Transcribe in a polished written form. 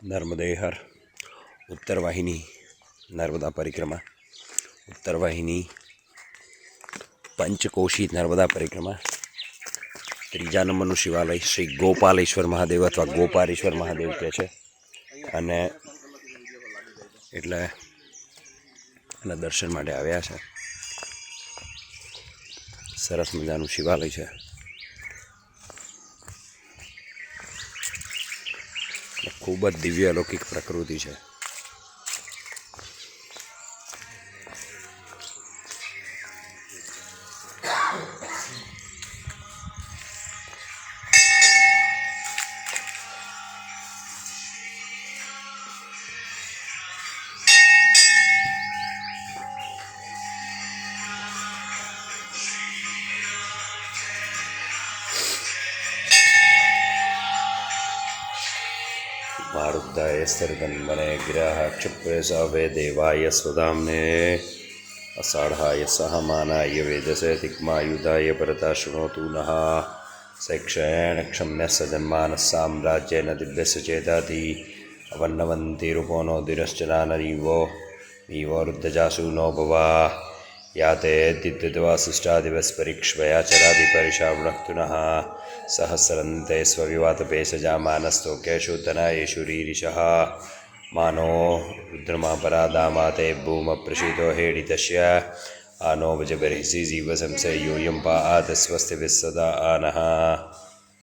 नर्मदे हर उत्तर वाहिनी नर्मदा परिक्रमा उत्तर वाहिनी पंचकोशी नर्मदा परिक्रमा त्रीजा नंबरનું શિવાલય શ્રી ગોપાલેશ્વર મહાદેવ અથવા ગોપાલેશ્વર મહાદેવ કહે છે અને એટલે એના દર્શન માટે આવ્યા છે. સરસ મજાનું શિવાલય છે. ખૂબ જ દિવ્ય અલૌકિક પ્રકૃતિ છે. मारुद्धाय स्तर्गन्मने गिराः क्षिप्रेशावे देवाय स्वधाम्ने अषाढ़ाय सहमानाय वेदसे तिग्मायुधाय परता शृणोतु नः सैक्षेण क्षम्य सजन्मानः साम्राज्येन दिव्यस्य चेताति अवन्नवन्ति रूपोनो दिनश्चनानरीवो नीवो रुद्धजासु नो भवा याते दिद्युद्वासिष्ठादिवस्परीक्ष्वया चरादिपरिशावणक्तुनः सहस्रन्ते स्वविवातपेशजामानस्तोकेषु तनायेषु रीरिषः मानो रुद्रमापरादामाते भूमप्रशीतो हेडितस्य आनो वजबर्हिषि जीवसंशय यूयं पाआत स्वस्तिभिः सदा आनः.